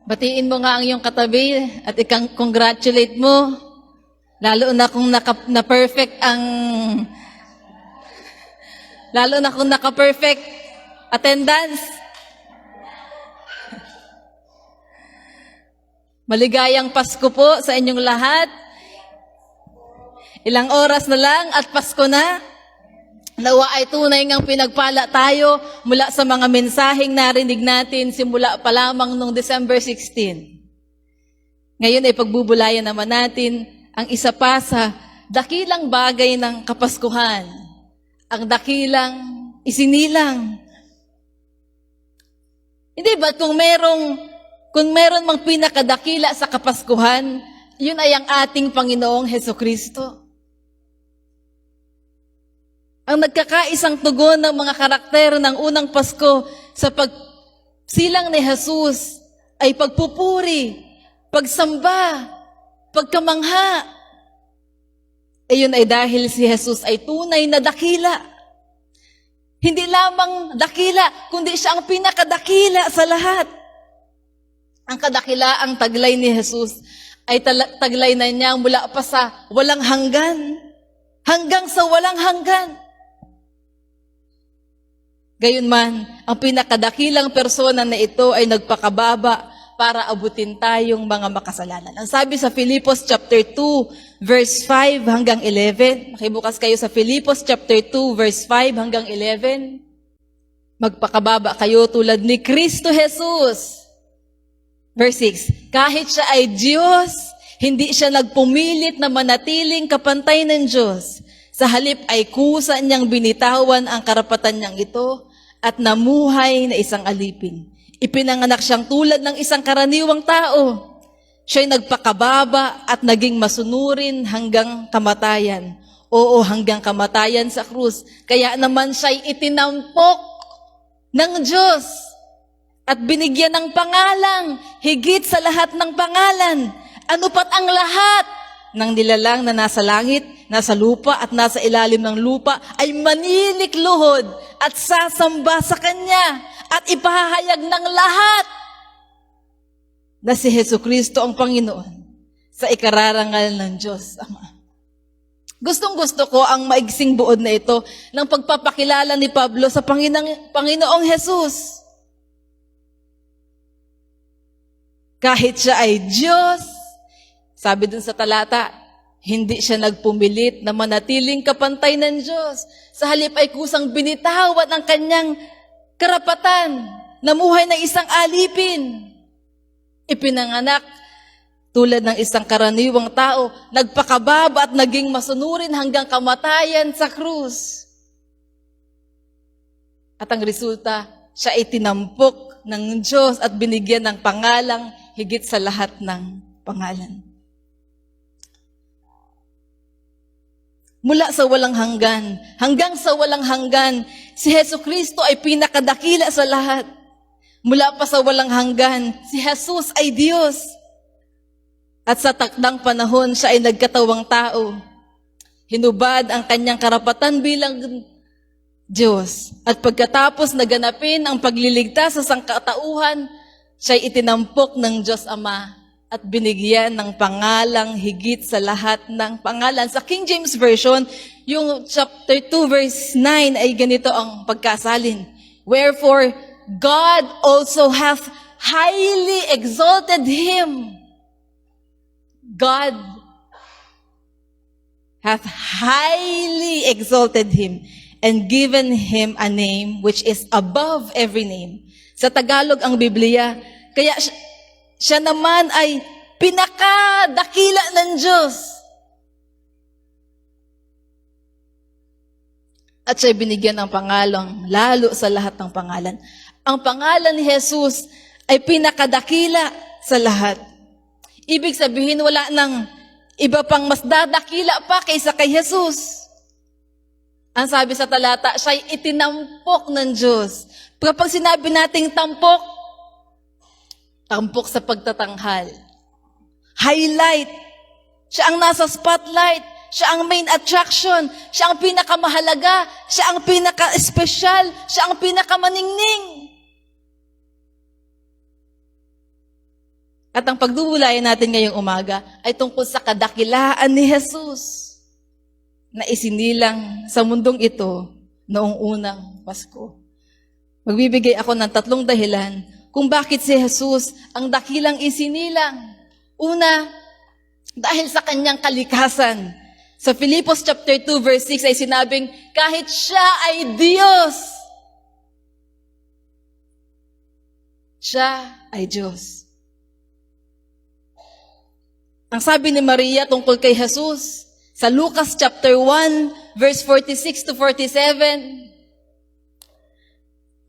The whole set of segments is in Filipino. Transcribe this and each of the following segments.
Batiin mo nga ang iyong katabi at congratulate mo. Lalo na kung na-perfect lalo na kung naka-perfect attendance. Maligayang Pasko po sa inyong lahat. Ilang oras na lang at Pasko na. Nawa ay tunay ngang pinagpala tayo mula sa mga mensaheng narinig natin simula pa lamang noong December 16. Ngayon ay pagbubulayan naman natin ang isa pa sa dakilang bagay ng Kapaskuhan, ang dakilang isinilang. Hindi ba kung meron mang pinakadakila sa Kapaskuhan, yun ay ang ating Panginoong Hesukristo. Ang nagkakaisang tugon ng mga karakter ng unang Pasko sa pagsilang ni Jesus ay pagpupuri, pagsamba, pagkamangha. Iyon ay dahil si Jesus ay tunay na dakila. Hindi lamang dakila, kundi siya ang pinakadakila sa lahat. Ang kadakilaang taglay ni Jesus ay taglay na niya mula pa sa walang hanggan, hanggang sa walang hanggan. Gayunman, ang pinakadakilang persona na ito ay nagpakababa para abutin tayong mga makasalanan. Ang sabi sa Filipos chapter 2, verse 5 hanggang 11. Makibukas kayo sa Filipos chapter 2, verse 5 hanggang 11. Magpakababa kayo tulad ni Kristo Jesus. Verse 6, kahit siya ay Diyos, hindi siya nagpumilit na manatiling kapantay ng Diyos. Sa halip ay kusa niyang binitawan ang karapatan niyang ito at namuhay na isang alipin. Ipinanganak siyang tulad ng isang karaniwang tao. Siya'y nagpakababa at naging masunurin hanggang kamatayan. Oo, hanggang kamatayan sa krus. Kaya naman siya'y itinampok ng Diyos at binigyan ng pangalang higit sa lahat ng pangalan. Ano pat ang lahat ng nilalang na nasa langit, nasa lupa at nasa ilalim ng lupa ay manilikluhod at sasamba sa Kanya at ipahahayag ng lahat na si Hesukristo ang Panginoon sa ikararangal ng Diyos Ama. Gustong-gusto ko ang maigsing buod na ito ng pagpapakilala ni Pablo sa Panginoong Jesus. Kahit siya ay Diyos, sabi dun sa talata, hindi siya nagpumilit na manatiling kapantay ng Diyos. Sa halip ay kusang binitawan ang kanyang karapatan, namuhay na isang alipin. Ipinanganak tulad ng isang karaniwang tao, nagpakababa at naging masunurin hanggang kamatayan sa krus. At ang resulta, siya ay tinampok ng Diyos at binigyan ng pangalang higit sa lahat ng pangalan. Mula sa walang hanggan, hanggang sa walang hanggan, si Hesukristo ay pinakadakila sa lahat. Mula pa sa walang hanggan, si Jesus ay Diyos. At sa takdang panahon, siya ay nagkatawang tao. Hinubad ang kanyang karapatan bilang Diyos. At pagkatapos naganapin ang pagliligtas sa sangkatauhan, siya ay itinampok ng Diyos Ama at binigyan ng pangalang higit sa lahat ng pangalan. Sa King James Version, yung chapter 2 verse 9 ay ganito ang pagkasalin. Wherefore, God also hath highly exalted Him. God hath highly exalted Him and given Him a name which is above every name. Sa Tagalog ang Biblia, kaya siya naman ay pinakadakila ng Diyos. At siya binigyan ng pangalang lalo sa lahat ng pangalan. Ang pangalan ni Jesus ay pinakadakila sa lahat. Ibig sabihin, wala nang iba pang mas dadakila pa kaysa kay Jesus. Ang sabi sa talata, siya'y itinampok ng Diyos. Kapag sinabi nating tampok sa pagtatanghal. Highlight. Siya ang nasa spotlight. Siya ang main attraction. Siya ang pinakamahalaga. Siya ang pinaka-espesyal. Siya ang pinakamaningning. At ang pagdudulayan natin ngayong umaga ay tungkol sa kadakilaan ni Jesus na isinilang sa mundong ito noong unang Pasko. Magbibigay ako ng 3 dahilan kung bakit si Jesus ang dakilang isinilang. Una, dahil sa kanyang kalikasan. Sa Filipos chapter 2 verse 6 ay sinabing, kahit siya ay Diyos, siya ay Diyos. Ang sabi ni Maria tungkol kay Jesus, sa Lucas chapter 1, verse 46 to 47,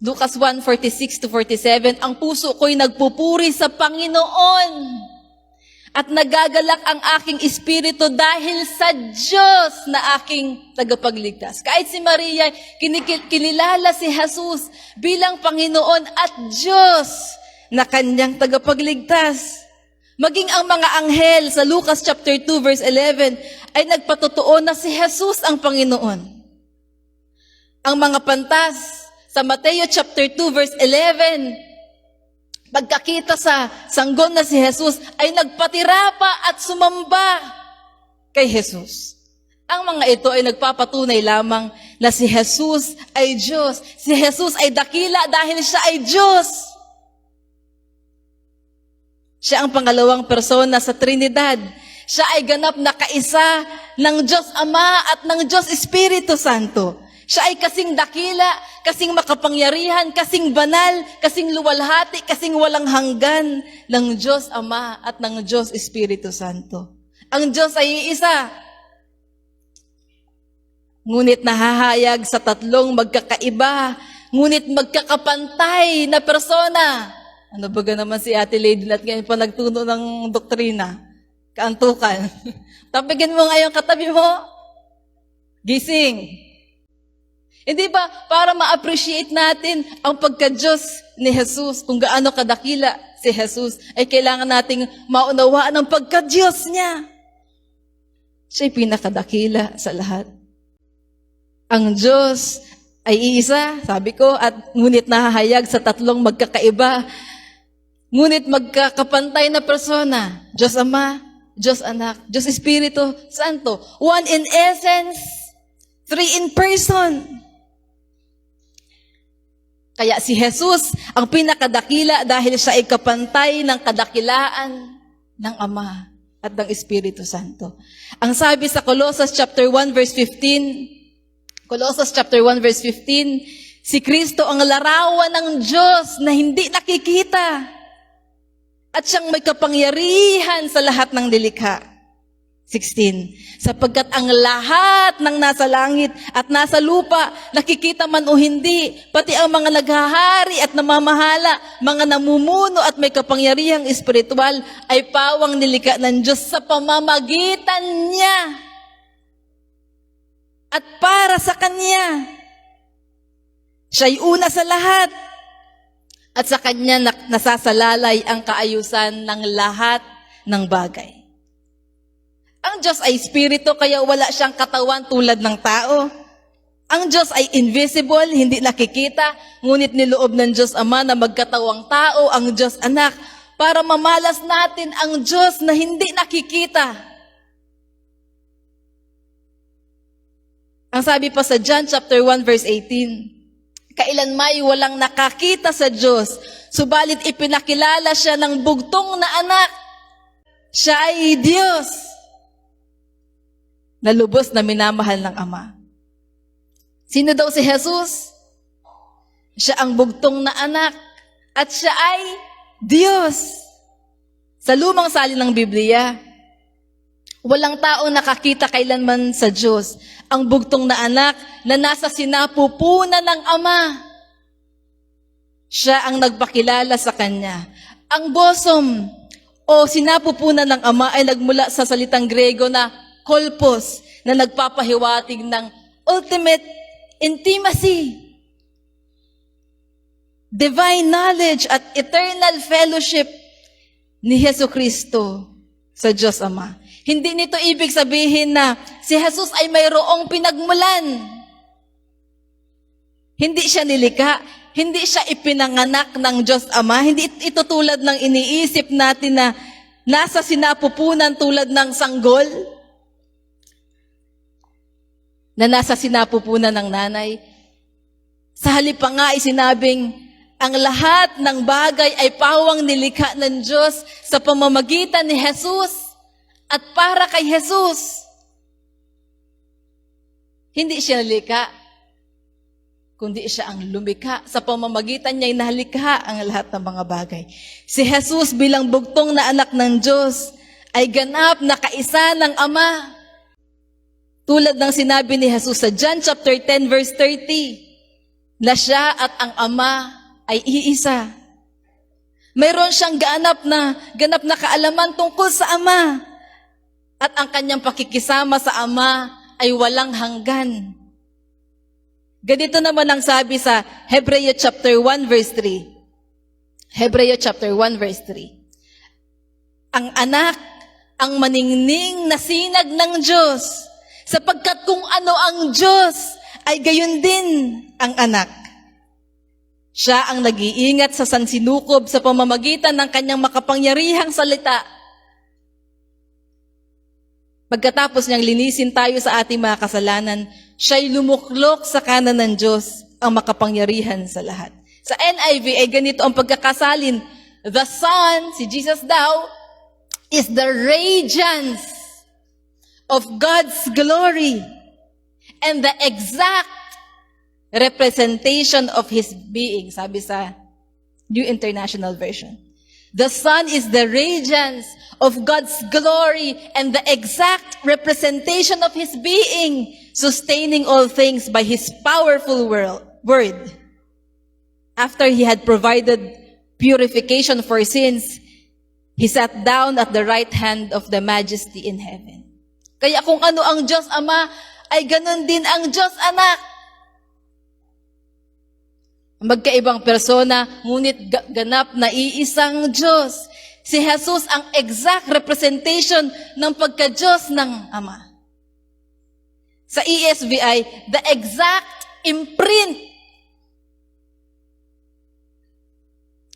Lucas 1, 46 to 47, ang puso ko'y nagpupuri sa Panginoon at nagagalak ang aking espiritu dahil sa Diyos na aking tagapagligtas. Kahit si Maria, kinilala si Jesus bilang Panginoon at Diyos na kanyang tagapagligtas. Maging ang mga anghel sa Lucas chapter 2 verse 11 ay nagpatotoo na si Jesus ang Panginoon. Ang mga pantas sa Mateo chapter 2 verse 11, pagkakita sa sanggol na si Jesus ay nagpatirapa at sumamba kay Jesus. Ang mga ito ay nagpapatunay lamang na si Jesus ay Diyos. Si Jesus ay dakila dahil siya ay Diyos. Siya ang pangalawang persona sa Trinidad. Siya ay ganap na kaisa ng Diyos Ama at ng Diyos Espiritu Santo. Siya ay kasing dakila, kasing makapangyarihan, kasing banal, kasing luwalhati, kasing walang hanggan ng Diyos Ama at ng Diyos Espiritu Santo. Ang Diyos ay iisa. Ngunit nahahayag sa 3 magkakaiba, ngunit magkakapantay na persona. Ano ba naman si Ate Lady at ngayon pa nagtuno ng doktrina? Kaantukan. Tapigin mo ngayon katabi mo. Gising. Hindi ba para ma-appreciate natin ang pagka-Diyos ni Jesus, kung gaano kadakila si Jesus, ay kailangan nating maunawaan ang pagka-Diyos niya. Siya'y pinakadakila sa lahat. Ang Diyos ay iisa, sabi ko, at ngunit nahahayag sa 3 magkakaiba, ngunit magkakapantay na persona, Diyos Ama, Diyos Anak, Diyos Espiritu Santo. 1 in essence, 3 in person. Kaya si Jesus ang pinakadakila dahil siya ay kapantay ng kadakilaan ng Ama at ng Espiritu Santo. Ang sabi sa Colossus chapter 1 verse 15, Colossus chapter 1 verse 15, si Kristo ang larawan ng Diyos na hindi nakikita at siyang may kapangyarihan sa lahat ng nilikha. 16. Sapagkat ang lahat ng nasa langit at nasa lupa, nakikita man o hindi, pati ang mga naghahari at namamahala, mga namumuno at may kapangyarihang espiritual, ay pawang nilikha ng Diyos sa pamamagitan niya. At para sa Kanya, siya'y una sa lahat. At sa Kanya nasasalalay ang kaayusan ng lahat ng bagay. Ang Diyos ay espiritu, kaya wala siyang katawan tulad ng tao. Ang Diyos ay invisible, hindi nakikita, ngunit niloob ng Diyos Ama na magkatawang tao, ang Diyos Anak, para mamalas natin ang Diyos na hindi nakikita. Ang sabi pa sa John chapter 1 verse 18, kailanmay walang nakakita sa Diyos, subalit ipinakilala siya ng bugtong na anak. Siya ay Diyos na lubos na minamahal ng Ama. Sino daw si Jesus? Siya ang bugtong na anak at siya ay Diyos. Sa lumang salin ng Biblia, walang taong nakakita kailanman sa Diyos. Ang bugtong na anak na nasa sinapupunan ng Ama. Siya ang nagpakilala sa Kanya. Ang bosom o sinapupunan ng Ama ay nagmula sa salitang Grego na kolpos, na nagpapahiwatig ng ultimate intimacy, divine knowledge at eternal fellowship ni Jesucristo sa Diyos Ama. Hindi nito ibig sabihin na si Jesus ay mayroong pinagmulan. Hindi siya nilikha. hindi siya ipinanganak ng Diyos Ama. Hindi ito tulad ng iniisip natin na nasa sinapupunan tulad ng sanggol, na nasa sinapupunan ng nanay. Sa halip pa nga ay sinabing, ang lahat ng bagay ay pawang nilikha ng Diyos sa pamamagitan ni Jesus at para kay Jesus. Hindi siya nalikha, kundi siya ang lumikha. Sa pamamagitan niya ay nalikha ang lahat ng mga bagay. Si Jesus bilang bugtong na anak ng Diyos ay ganap na kaisa ng Ama. Tulad ng sinabi ni Jesus sa John chapter 10 verse 30, na siya at ang Ama ay iisa. Mayroon siyang ganap na kaalaman tungkol sa Ama. At ang kanyang pakikisama sa Ama ay walang hanggan. Ganito naman ang sabi sa Hebreo chapter 1 verse 3. Hebreo chapter 1 verse 3. Ang anak, ang maningning na sinag ng Diyos, sapagkat kung ano ang Diyos, ay gayon din ang anak. Siya ang nag-iingat sa sansinukob sa pamamagitan ng kanyang makapangyarihang salita. Pagkatapos niyang linisin tayo sa ating mga kasalanan, siya'y lumuklok sa kanan ng Diyos, ang makapangyarihan sa lahat. Sa NIV ay ganito ang pagkakasalin. The Son, si Jesus daw, is the radiance of God's glory and the exact representation of His being. Sabi sa New International Version. The Son is the radiance of God's glory and the exact representation of His being, sustaining all things by His powerful word. After He had provided purification for sins, He sat down at the right hand of the Majesty in heaven. Kaya kung ano ang Diyos Ama, ay ganun din ang Diyos Anak. Magkaibang persona, ngunit ganap na iisang Diyos. Si Jesus ang exact representation ng pagka-Diyos ng Ama. Sa ESV ay the exact imprint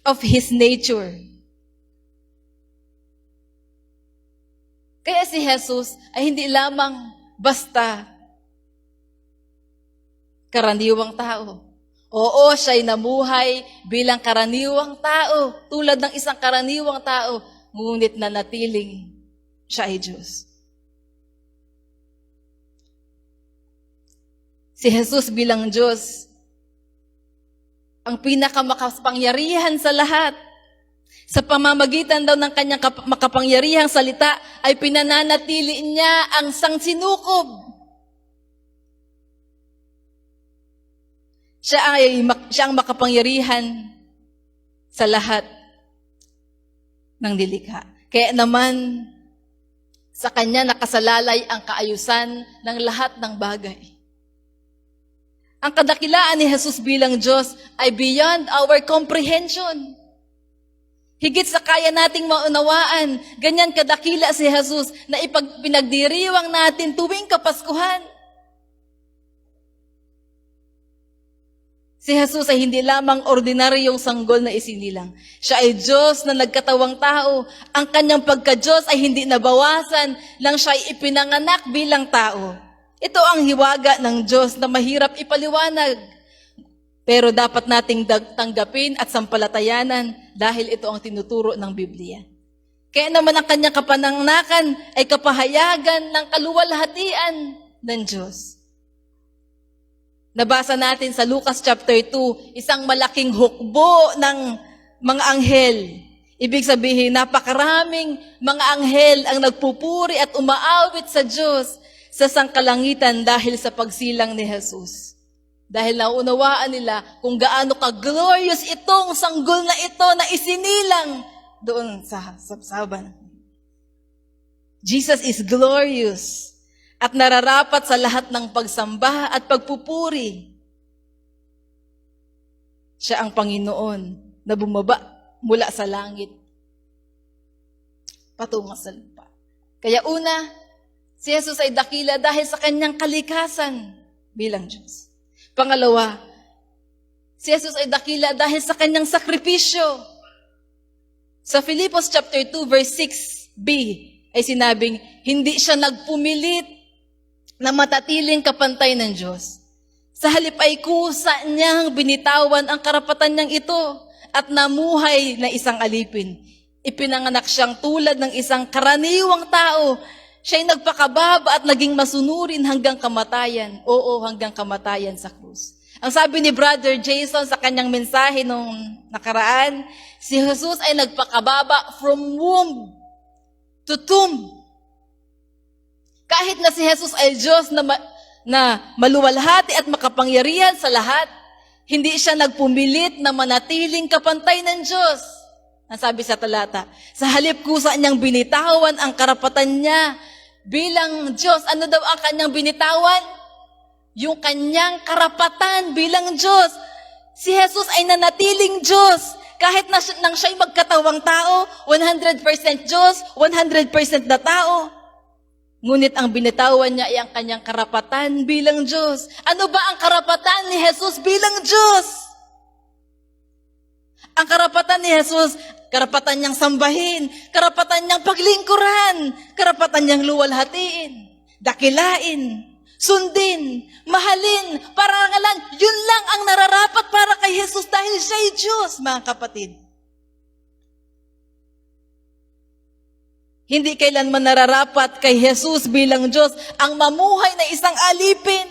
of His nature. Kaya si Jesus ay hindi lamang basta karaniwang tao. Oo, siya'y namuhay bilang karaniwang tao, tulad ng isang karaniwang tao, ngunit nanatiling siya ay Diyos. Si Jesus bilang Diyos, ang pinakamakapangyarihan sa lahat. Sa pamamagitan daw ng kanyang makapangyarihang salita, ay pinananatili niya ang sangsinukob. Siya ang makapangyarihan sa lahat ng nilikha. Kaya naman, sa kanya nakasalalay ang kaayusan ng lahat ng bagay. Ang kadakilaan ni Jesus bilang Diyos ay beyond our comprehension. Higit sa kaya nating maunawaan, ganyan kadakila si Jesus na pinagdiriwang natin tuwing Kapaskuhan. Si Jesus ay hindi lamang ordinaryong sanggol na isinilang. Siya ay Diyos na nagkatawang tao. Ang kanyang pagka-Diyos ay hindi nabawasan nang siya ay ipinanganak bilang tao. Ito ang hiwaga ng Diyos na mahirap ipaliwanag. Pero dapat nating tanggapin at sampalatayanan dahil ito ang tinuturo ng Biblia. Kaya naman ang kanyang kapanangnakan ay kapahayagan ng kaluwalhatian ng Diyos. Nabasa natin sa Lucas chapter 2, isang malaking hukbo ng mga anghel. Ibig sabihin, napakaraming mga anghel ang nagpupuri at umaawit sa Diyos sa sangkalangitan dahil sa pagsilang ni Jesus. Dahil naunawaan nila kung gaano ka-glorious itong sanggol na ito na isinilang doon sa sabsaban. Jesus is glorious at nararapat sa lahat ng pagsamba at pagpupuri. Siya ang Panginoon na bumaba mula sa langit patungo sa lupa. Kaya una, si Jesus ay dakila dahil sa kanyang kalikasan bilang Diyos. Pangalawa, Si Jesus ay dakila dahil sa kanyang sakripisyo. Sa Filipos chapter 2 verse 6b ay sinabing, hindi siya nagpumilit na matatiling kapantay ng Diyos. Sa halip ay kusa niyang binitawan ang karapatan niyang ito at namuhay na isang alipin. Ipinanganak siyang tulad ng isang karaniwang tao. Siya'y nagpakababa at naging masunurin hanggang kamatayan. Oo, hanggang kamatayan sa krus. Ang sabi ni Brother Jason sa kanyang mensahe nung nakaraan, si Jesus ay nagpakababa from womb to tomb. Kahit na si Jesus ay Diyos na maluwalhati at makapangyarihan sa lahat, hindi siya nagpumilit na manatiling kapantay ng Diyos. Ang sabi sa talata, sa halip kusa niyang binitawan ang karapatan niya bilang Diyos. Ano daw ang kanyang binitawan? Yung kanyang karapatan bilang Diyos. Si Jesus ay nanatiling Diyos. Kahit nang siya'y magkatawang tao, 100% Diyos, 100% na tao. Ngunit ang binitawan niya ay ang kanyang karapatan bilang Diyos. Ano ba ang karapatan ni Jesus bilang Diyos? Ang karapatan ni Jesus, karapatan niyang sambahin, karapatan niyang paglingkuran, karapatan niyang luwalhatiin, dakilain, sundin, mahalin, parangalan. Yun lang ang nararapat para kay Jesus dahil siya'y Diyos, mga kapatid. Hindi kailanman nararapat kay Jesus bilang Diyos ang mamuhay na isang alipin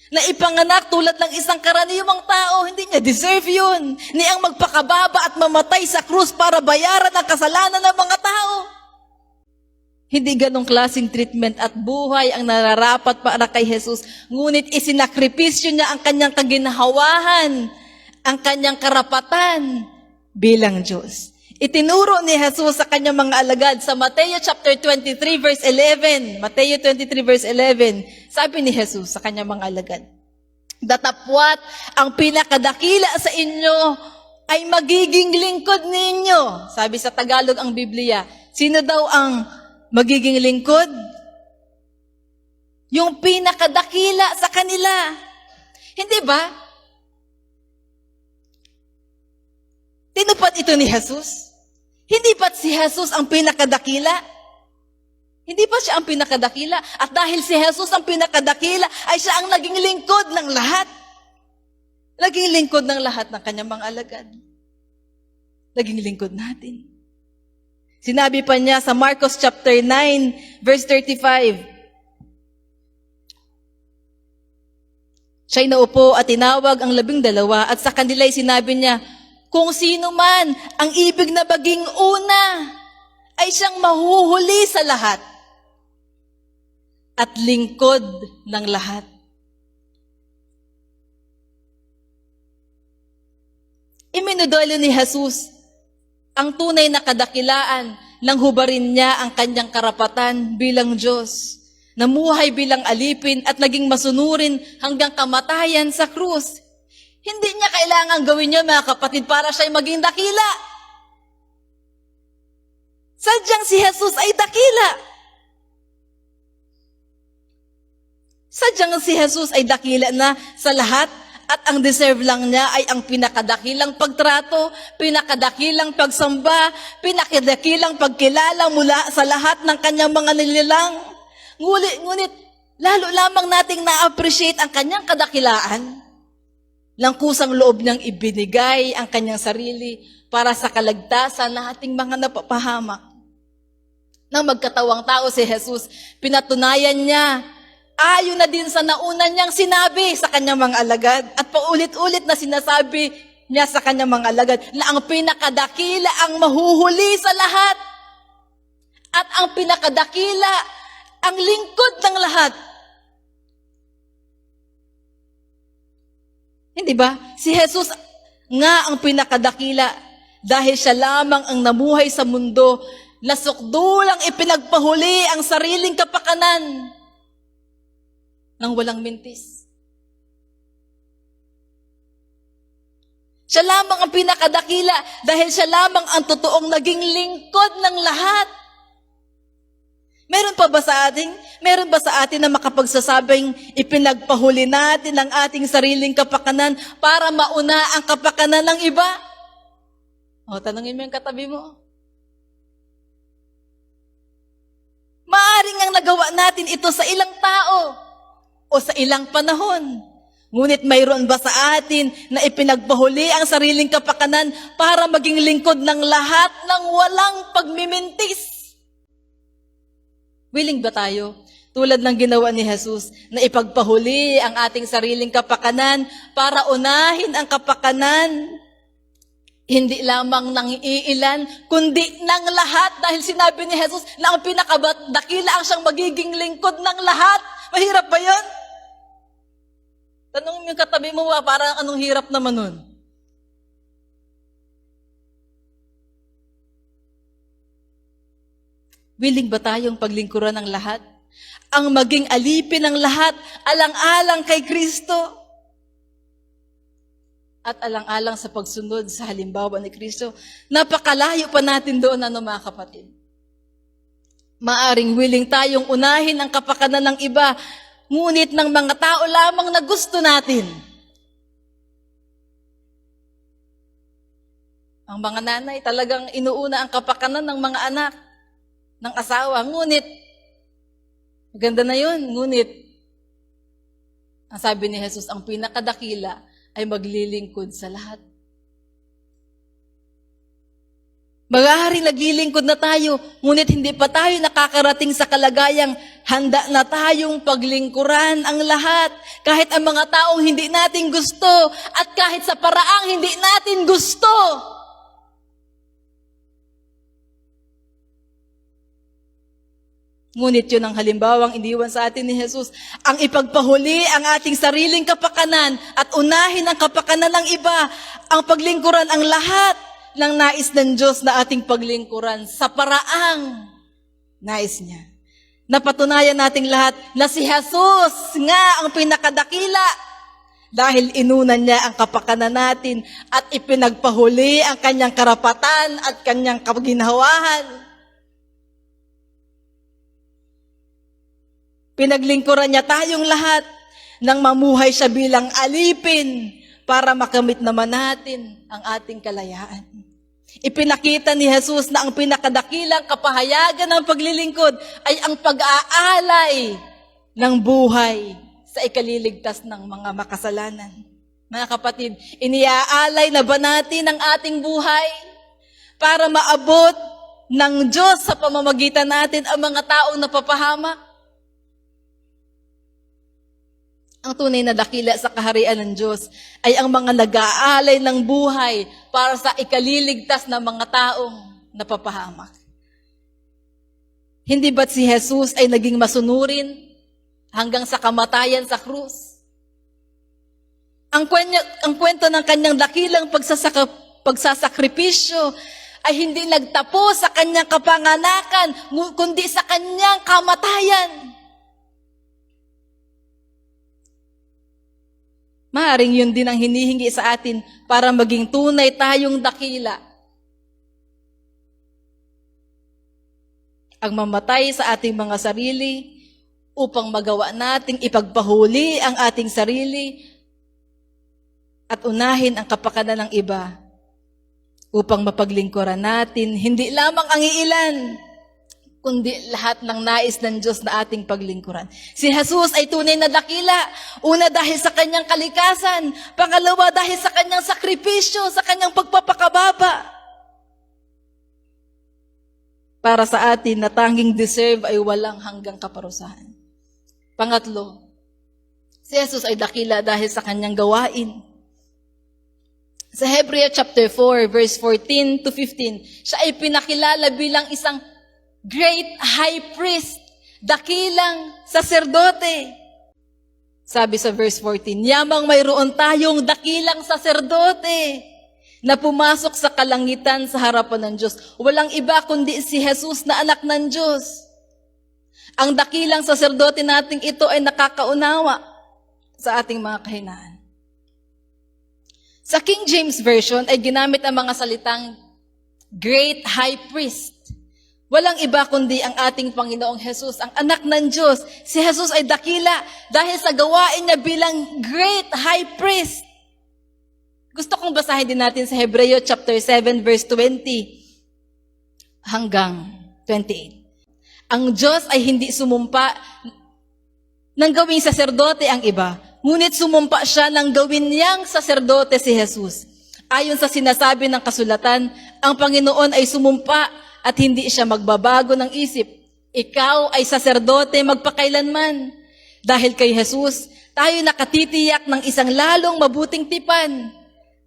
na ipanganak tulad ng isang karaniwang tao. Hindi niya deserve yun. Ni ang magpakababa at mamatay sa krus para bayaran ang kasalanan ng mga tao. Hindi ganong klaseng treatment at buhay ang nararapat para kay Jesus. Ngunit isinakripisyo niya ang kanyang kaginhawahan, ang kanyang karapatan bilang Diyos. Itinuro ni Jesus sa kanyang mga alagad sa Mateo chapter 23 verse 11. Mateo 23 verse 11. Sabi ni Jesus sa kanyang mga alagad, datapwat ang pinakadakila sa inyo ay magiging lingkod ninyo. Sabi sa Tagalog ang Biblia, sino daw ang magiging lingkod? Yung pinakadakila sa kanila. Hindi ba? Tinupad ito ni Jesus? Hindi ba't si Jesus ang pinakadakila? Hindi ba siya ang pinakadakila? At dahil si Jesus ang pinakadakila, ay siya ang naging lingkod ng lahat. Naging lingkod ng lahat ng kanyang mga alagad. Naging lingkod natin. Sinabi pa niya sa Marcos chapter 9, verse 35. Siya'y naupo at tinawag ang 12 at sa kanila'y sinabi niya, kung sino man ang ibig na maging una, ay siyang mahuhuli sa lahat at lingkod ng lahat. Iminudolo ni Jesus ang tunay na kadakilaan nang hubarin niya ang kanyang karapatan bilang Diyos. Namuhay bilang alipin at naging masunurin hanggang kamatayan sa krus. Hindi niya kailangan gawin yun, mga kapatid, para siya'y maging dakila. Sadyang si Jesus ay dakila. Sadyang si Jesus ay dakila na sa lahat at ang deserve lang niya ay ang pinakadakilang pagtrato, pinakadakilang pagsamba, pinakadakilang pagkilala mula sa lahat ng kanyang mga nilalang. Ngunit lalo lamang nating na-appreciate ang kanyang kadakilaan. Langkusang loob niyang ibinigay ang kanyang sarili para sa kalagtasan ng ating mga napapahamak. Nang magkatawang tao si Jesus, pinatunayan niya, ayon na din sa nauna niyang sinabi sa kanyang mga alagad at paulit-ulit na sinasabi niya sa kanyang mga alagad na ang pinakadakila ang mahuhuli sa lahat at ang pinakadakila ang lingkod ng lahat. Hindi ba? Si Jesus nga ang pinakadakila dahil siya lamang ang namuhay sa mundo na sukdulang ipinagpahuli ang sariling kapakanan ng walang mintis. Siya lamang ang pinakadakila dahil siya lamang ang totoong naging lingkod ng lahat. Meron ba sa atin na makapagsasabing ipinagpahuli natin ang ating sariling kapakanan para mauna ang kapakanan ng iba? O, tanungin mo yung katabi mo. Maaring ang nagawa natin ito sa ilang tao o sa ilang panahon. Ngunit mayroon ba sa atin na ipinagpahuli ang sariling kapakanan para maging lingkod ng lahat ng walang pagmimintis? Willing ba tayo, tulad ng ginawa ni Jesus, na ipagpahuli ang ating sariling kapakanan para unahin ang kapakanan, hindi lamang ng iilan, kundi ng lahat, dahil sinabi ni Jesus na ang pinakadakila ang siyang magiging lingkod ng lahat. Mahirap ba yun? Tanong mo yung katabi mo, parang anong hirap naman nun? Willing ba tayong paglingkuran ng lahat? Ang maging alipin ng lahat, alang-alang kay Kristo. At alang-alang sa pagsunod sa halimbawa ni Kristo. Napakalayo pa natin doon, mga kapatid. Maaring willing tayong unahin ang kapakanan ng iba, ngunit ng mga tao lamang na gusto natin. Ang mga nanay talagang inuuna ang kapakanan ng mga anak, ng asawa. Ngunit, maganda na yun, ngunit, ang sabi ni Jesus, ang pinakadakila ay maglilingkod sa lahat. Maghahari naglilingkod na tayo, ngunit hindi pa tayo nakakarating sa kalagayang handa na tayong paglingkuran ang lahat. Kahit ang mga taong hindi natin gusto, at kahit sa paraang hindi natin gusto. Ngunit yun ang halimbawang iniwan sa atin ni Jesus, ang ipagpahuli ang ating sariling kapakanan at unahin ang kapakanan ng iba, ang paglingkuran ang lahat ng nais ng Diyos na ating paglingkuran sa paraang nais niya. Napatunayan nating lahat na si Jesus nga ang pinakadakila dahil inunan niya ang kapakanan natin at ipinagpahuli ang kanyang karapatan at kanyang kaginhawahan. Pinaglingkuran niya tayong lahat nang mamuhay siya bilang alipin para makamit naman natin ang ating kalayaan. Ipinakita ni Jesus na ang pinakadakilang kapahayagan ng paglilingkod ay ang pag-aalay ng buhay sa ikaliligtas ng mga makasalanan. Mga kapatid, iniaalay na ba natin ang ating buhay para maabot ng Diyos sa pamamagitan natin ang mga taong napapahamak? Ang tunay na dakila sa kaharian ng Diyos ay ang mga nag-aalay ng buhay para sa ikaliligtas ng mga taong napapahamak. Hindi ba't si Jesus ay naging masunurin hanggang sa kamatayan sa krus? Ang kwento ng kanyang dakilang pagsasakripisyo ay hindi nagtapos sa kanyang kapanganakan, kundi sa kanyang kamatayan. Maaring yun din ang hinihingi sa atin para maging tunay tayong dakila. Ang mamatay sa ating mga sarili upang magawa nating ipagpahuli ang ating sarili at unahin ang kapakanan ng iba upang mapaglingkuran natin hindi lamang ang iilan, kundi lahat ng nais ng Diyos na ating paglingkuran. Si Jesus ay tunay na dakila. Una, dahil sa kanyang kalikasan. Pangalawa, dahil sa kanyang sakripisyo, sa kanyang pagpapakababa. Para sa atin na tanging deserve ay walang hanggang kaparusahan. Pangatlo, si Jesus ay dakila dahil sa kanyang gawain. Sa Hebrew chapter 4, verse 14 to 15, siya ay pinakilala bilang isang great high priest, dakilang saserdote. Sabi sa verse 14, yamang mayroon tayong dakilang saserdote na pumasok sa kalangitan sa harapan ng Diyos. Walang iba kundi si Jesus na anak ng Diyos. Ang dakilang saserdote nating ito ay nakakaunawa sa ating mga kahinaan. Sa King James Version ay ginamit ang mga salitang great high priest Walang iba kundi ang ating Panginoong Jesus, ang anak ng Diyos. Si Jesus ay dakila dahil sa gawain niya bilang great high priest. Gusto kong basahin din natin sa Hebreo chapter 7 verse 20 hanggang 28. Ang Diyos ay hindi sumumpa ng gawing saserdote ang iba, ngunit sumumpa siya ng gawin niyang saserdote si Jesus. Ayon sa sinasabi ng kasulatan, ang Panginoon ay sumumpa at hindi siya magbabago ng isip. Ikaw ay saserdote magpakailanman. Dahil kay Jesus, tayo nakatitiyak ng isang lalong mabuting tipan.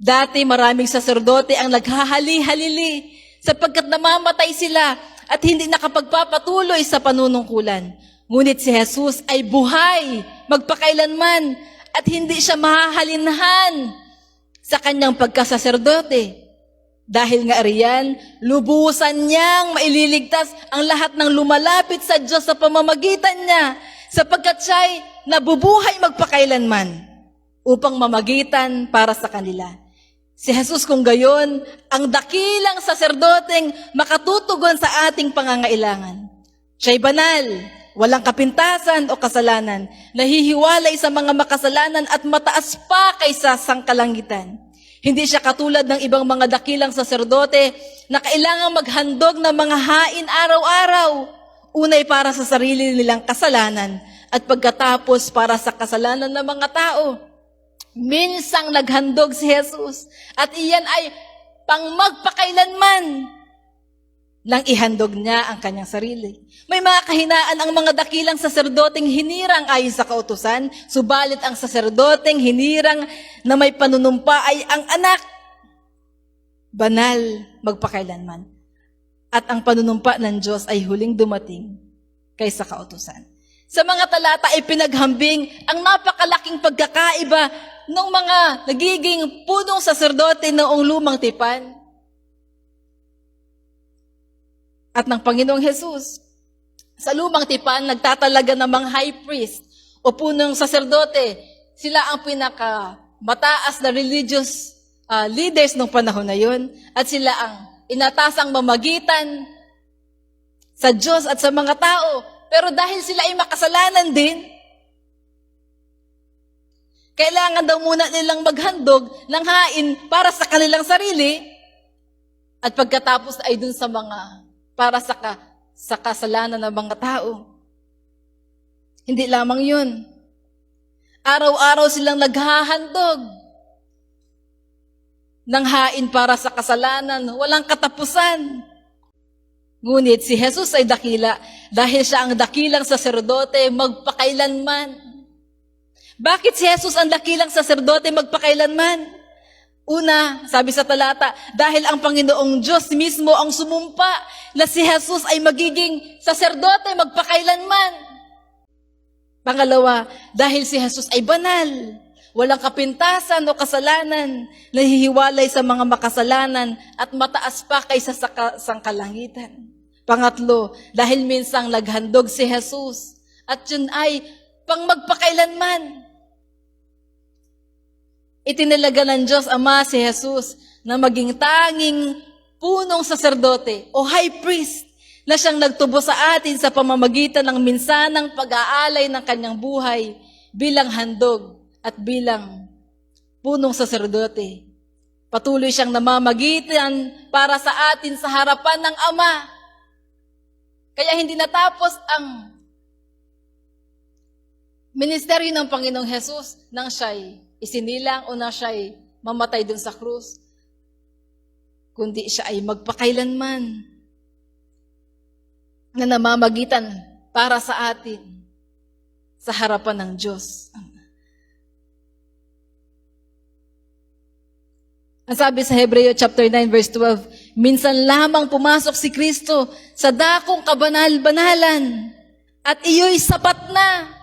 Dati maraming saserdote ang naghahali-halili sapagkat namamatay sila at hindi nakapagpapatuloy sa panunungkulan. Ngunit si Jesus ay buhay magpakailanman at hindi siya mahahalinhan sa kanyang pagkasaserdote. Dahil nga riyan, lubusan niyang maililigtas ang lahat ng lumalapit sa Diyos sa pamamagitan niya, sapagkat siya'y nabubuhay magpakailanman upang mamagitan para sa kanila. Si Jesus kung gayon, ang dakilang saserdoteng makatutugon sa ating pangangailangan. Siya'y banal, walang kapintasan o kasalanan, nahihiwalay sa mga makasalanan at mataas pa kaysa sangkalangitan. Hindi siya katulad ng ibang mga dakilang saserdote na kailangang maghandog ng mga hain araw-araw. Unay para sa sarili nilang kasalanan at pagkatapos para sa kasalanan ng mga tao. Minsang naghandog si Jesus at iyan ay pang magpakailanman nang ihandog niya ang kanyang sarili. May mga kahinaan ang mga dakilang saserdoteng hinirang ayon sa kautusan, subalit ang saserdoteng hinirang na may panunumpa ay ang anak. Banal magpakailanman. At ang panunumpa ng Diyos ay huling dumating kaysa kautusan. Sa mga talata ay pinaghambing ang napakalaking pagkakaiba ng mga nagiging punong saserdote noong lumang tipan at ng Panginoong Jesus. Sa lumang tipan, nagtatalaga ng mga high priest o punong saserdote. Sila ang mataas na religious leaders ng panahon na yun. At sila ang inatasang mamagitan sa Diyos at sa mga tao. Pero dahil sila ay makasalanan din, kailangan daw muna nilang maghandog ng hain para sa kanilang sarili at pagkatapos ay dun sa mga para sa kasalanan ng mga tao. Hindi lamang yun. Araw-araw silang naghahandog ng hain para sa kasalanan, walang katapusan. Ngunit si Jesus ay dakila dahil siya ang dakilang saserdote magpakailanman. Bakit si Jesus ang dakilang saserdote magpakailanman? Una, sabi sa talata, dahil ang Panginoong Diyos mismo ang sumumpa na si Jesus ay magiging saserdote magpakailanman. Pangalawa, dahil si Jesus ay banal, walang kapintasan o kasalanan, nahihiwalay sa mga makasalanan at mataas pa kaysa sa sangkalangitan. Pangatlo, dahil minsang naghandog si Jesus at yun ay pang magpakailanman. Itinalaga ng Diyos Ama si Jesus na maging tanging punong saserdote o high priest na siyang nagtubo sa atin sa pamamagitan ng minsanang pag-aalay ng kanyang buhay bilang handog at bilang punong saserdote. Patuloy siyang namamagitan para sa atin sa harapan ng Ama. Kaya hindi natapos ang ministeryo ng Panginoong Jesus nang siya'y isinilang o na siya'y mamatay dun sa krus, kundi siya ay magpakailanman na namamagitan para sa atin sa harapan ng Diyos. Ang sabi sa Hebreo chapter 9 verse 12, minsan lamang pumasok si Kristo sa dakong kabanal-banalan at iyo'y sapat na.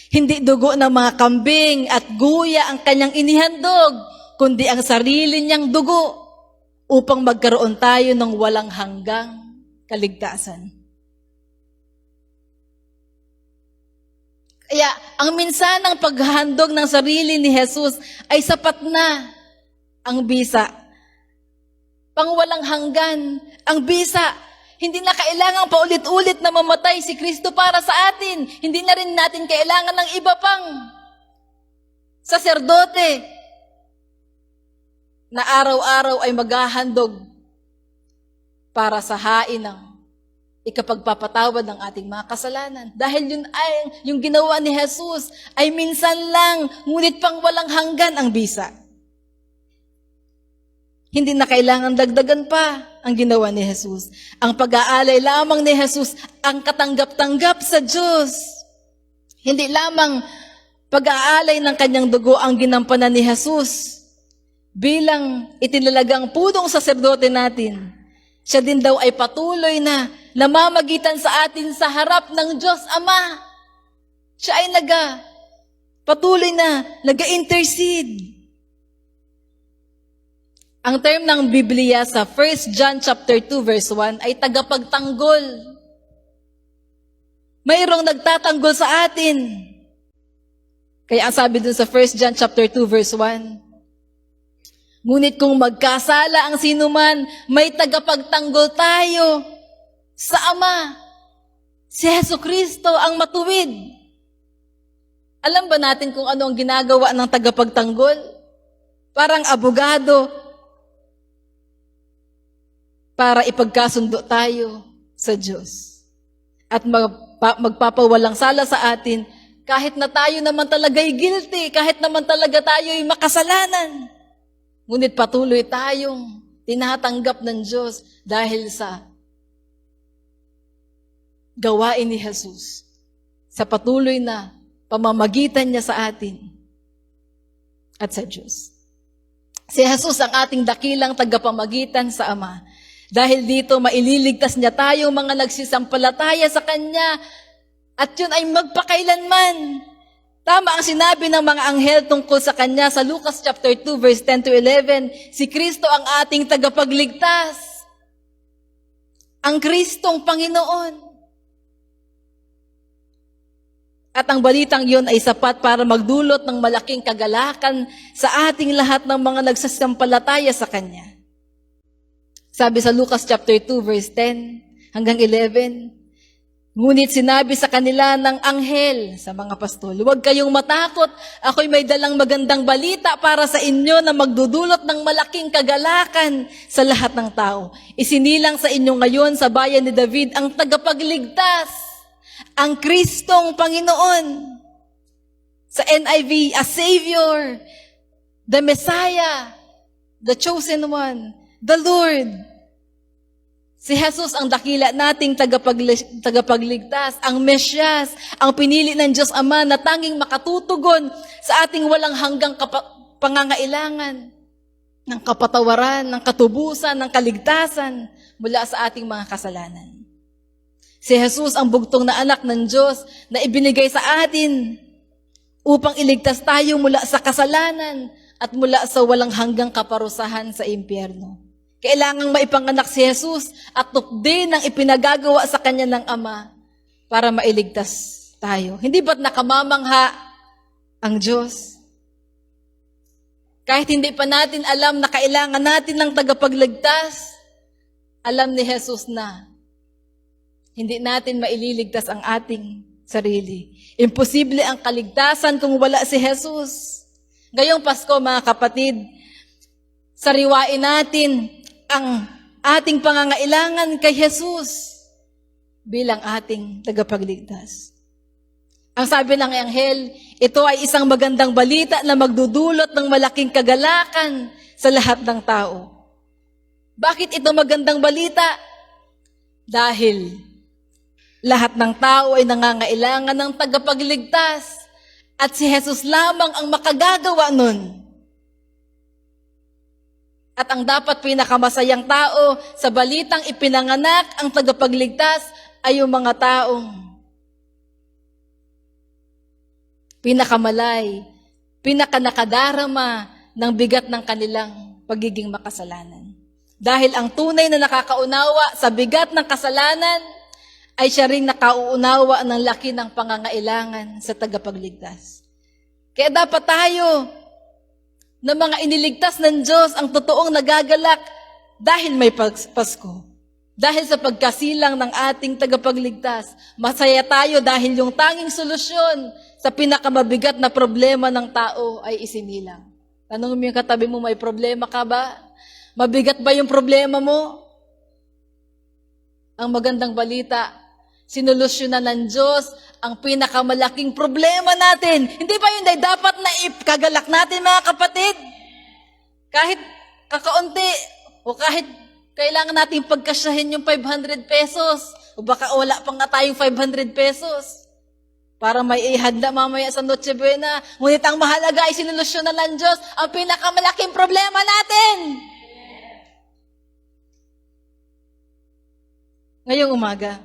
Hindi dugo ng mga kambing at guya ang kanyang inihandog, kundi ang sarili niyang dugo upang magkaroon tayo ng walang hanggang kaligtasan. Kaya ang minsanang paghahandog ng sarili ni Jesus ay sapat na ang bisa. Pang walang hanggan, ang bisa, Hindi na kailangang paulit-ulit na mamatay si Kristo para sa atin. Hindi na rin natin kailangan ng iba pang saserdote na araw-araw ay maghahandog para sa hain ng ikapagpapatawad ng ating mga kasalanan. Dahil yun ay, yung ginawa ni Jesus ay minsan lang, ngunit pang walang hanggan ang bisa. Hindi na kailangan dagdagan pa ang ginawa ni Jesus. Ang pag-aalay lamang ni Jesus ang katanggap-tanggap sa Diyos. Hindi lamang pag-aalay ng kanyang dugo ang ginampanan ni Jesus bilang itinalagang punong saserdote natin. Siya din daw ay patuloy na namamagitan sa atin sa harap ng Diyos Ama. Siya ay patuloy na nag-intercede. Ang term ng Biblia sa 1 John chapter 2 verse 1 ay tagapagtanggol. Mayroong nagtatanggol sa atin. Kaya ang sabi dun sa 1 John chapter 2 verse 1, ngunit kung magkasala ang sinuman, may tagapagtanggol tayo sa Ama. Si Jesucristo ang matuwid. Alam ba natin kung ano ang ginagawa ng tagapagtanggol? Parang abogado para ipagkasundo tayo sa Diyos. At magpapawalang sala sa atin kahit na tayo naman talaga'y guilty, kahit naman talaga tayo'y makasalanan. Ngunit patuloy tayong tinatanggap ng Diyos dahil sa gawain ni Jesus. Sa patuloy na pamamagitan niya sa atin at sa Diyos. Si Jesus ang ating dakilang tagapamagitan sa Ama. Dahil dito maililigtas niya tayo mga nagsisampalataya sa Kanya at yun ay magpakailanman. Tama ang sinabi ng mga anghel tungkol sa Kanya sa Lucas chapter 2 verse 10 to 11. Si Kristo ang ating tagapagligtas. Ang Kristong Panginoon. At ang balitang yun ay sapat para magdulot ng malaking kagalakan sa ating lahat ng mga nagsasampalataya sa Kanya. Sabi sa Lucas chapter 2 verse 10 hanggang 11, ngunit sinabi sa kanila ng anghel sa mga pastol, huwag kayong matakot, ako'y may dalang magandang balita para sa inyo na magdudulot ng malaking kagalakan sa lahat ng tao. Isinilang sa inyo ngayon sa bayan ni David ang tagapagligtas, ang Kristong Panginoon. Sa NIV, a Savior, the Messiah, the Chosen One, the Lord. Si Jesus ang dakila nating tagapagligtas, ang Mesyas, ang pinili ng Diyos Ama na tanging makatutugon sa ating walang hanggang pangangailangan ng kapatawaran, ng katubusan, ng kaligtasan mula sa ating mga kasalanan. Si Jesus ang bugtong na anak ng Diyos na ibinigay sa atin upang iligtas tayo mula sa kasalanan at mula sa walang hanggang kaparusahan sa impyerno. Kailangang maipanganak si Jesus at tukdin ang ipinagagawa sa Kanya ng Ama para mailigtas tayo. Hindi ba't nakamamangha ang Diyos? Kahit hindi pa natin alam na kailangan natin ng tagapagligtas, alam ni Jesus na hindi natin maililigtas ang ating sarili. Imposible ang kaligtasan kung wala si Jesus. Ngayong Pasko, mga kapatid, sariwain natin ang ating pangangailangan kay Jesus bilang ating tagapagligtas. Ang sabi ng anghel, ito ay isang magandang balita na magdudulot ng malaking kagalakan sa lahat ng tao. Bakit ito magandang balita? Dahil lahat ng tao ay nangangailangan ng tagapagligtas at si Jesus lamang ang makagagawa nun. At ang dapat pinakamasayang tao sa balitang ipinanganak ang tagapagligtas ay yung mga taong pinakamalay, pinakanakadarama ng bigat ng kanilang pagiging makasalanan. Dahil ang tunay na nakakaunawa sa bigat ng kasalanan ay siya ring nakauunawa ng laki ng pangangailangan sa tagapagligtas. Kaya dapat tayo na mga iniligtas ng Diyos ang totoong nagagalak dahil may Pasko. Dahil sa pagkasilang ng ating tagapagligtas, masaya tayo dahil yung tanging solusyon sa pinakamabigat na problema ng tao ay isinilang. Tanong mo yung katabi mo, may problema ka ba? Mabigat ba yung problema mo? Ang magandang balita, sinolusyonan ng Diyos ang pinakamalaking problema natin. Hindi ba yun ay dapat na ikagalak natin, mga kapatid? Kahit kakaunti o kahit kailangan natin pagkasyahin yung 500 pesos o baka wala pang nga tayong 500 pesos para may ihanda mamaya sa Noche Buena. Ngunit ang mahalaga ay sinolusyonan ng Diyos ang pinakamalaking problema natin. Ngayong umaga,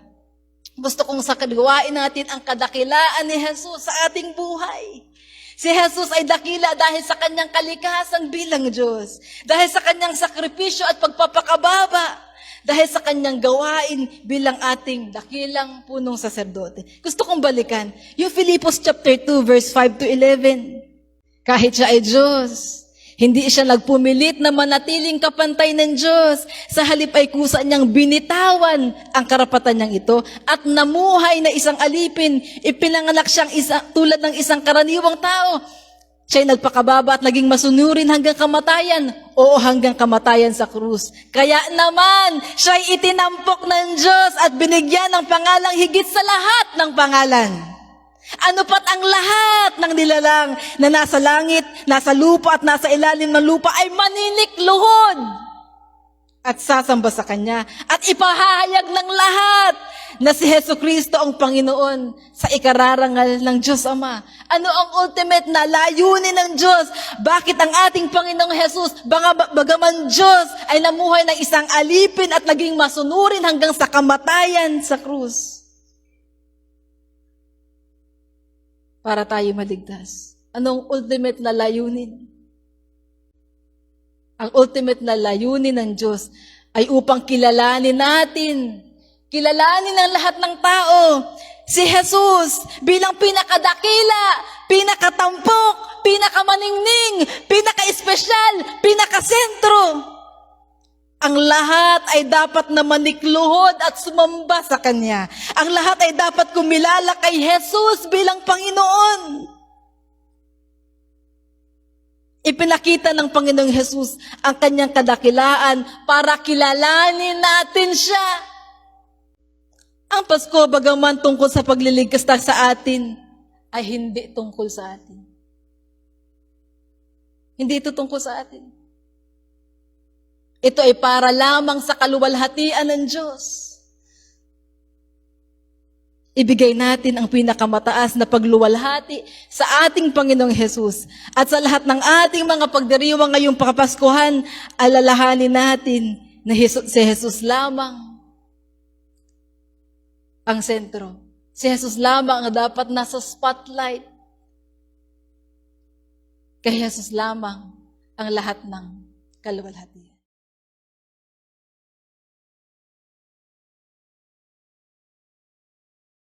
gusto kong sakaliwain natin ang kadakilaan ni Jesus sa ating buhay. Si Jesus ay dakila dahil sa kanyang kalikasan bilang Diyos. Dahil sa kanyang sakripisyo at pagpapakababa. Dahil sa kanyang gawain bilang ating dakilang punong saserdote. Gusto kong balikan yung Filipos chapter 2 verse 5 to 11. Kahit siya ay Diyos, hindi siya nagpumilit na manatiling kapantay ng Diyos. Sa halip ay kusa niyang binitawan ang karapatan niyang ito at namuhay na isang alipin. Ipinanganak siyang tulad ng isang karaniwang tao. Siya'y nagpakababa at naging masunurin hanggang kamatayan. Oo, hanggang kamatayan sa krus. Kaya naman, siya'y itinampok ng Diyos at binigyan ng pangalang higit sa lahat ng pangalan. Ano pat ang lahat ng nilalang na nasa langit, nasa lupa at nasa ilalim ng lupa ay maninikluhod at sasamba sa Kanya at ipahayag ng lahat na si Jesucristo ang Panginoon sa ikararangal ng Diyos Ama. Ano ang ultimate na layunin ng Diyos? Bakit ang ating Panginoong Jesus, bagaman Diyos, ay namuhay ng isang alipin at naging masunurin hanggang sa kamatayan sa krus? Para tayo maligtas. Anong ultimate na layunin? Ang ultimate na layunin ng Diyos ay upang kilalanin natin, kilalanin ng lahat ng tao, si Jesus bilang pinakadakila, pinakatampok, pinakamaningning, pinaka-espesyal, pinakasentro. Ang lahat ay dapat na manikluhod at sumamba sa Kanya. Ang lahat ay dapat kumilala kay Jesus bilang Panginoon. Ipinakita ng Panginoong Jesus ang Kanyang kadakilaan para kilalanin natin siya. Ang Pasko, bagaman tungkol sa pagliligtas sa atin, ay hindi tungkol sa atin. Hindi ito tungkol sa atin. Ito ay para lamang sa kaluwalhatian ng Diyos. Ibigay natin ang pinakamataas na pagluwalhati sa ating Panginoong Jesus. At sa lahat ng ating mga pagdiriwang ngayong Pakapaskuhan, alalahanin natin na si Jesus lamang ang sentro. Si Jesus lamang ang dapat nasa spotlight. Kay Jesus lamang ang lahat ng kaluwalhatian.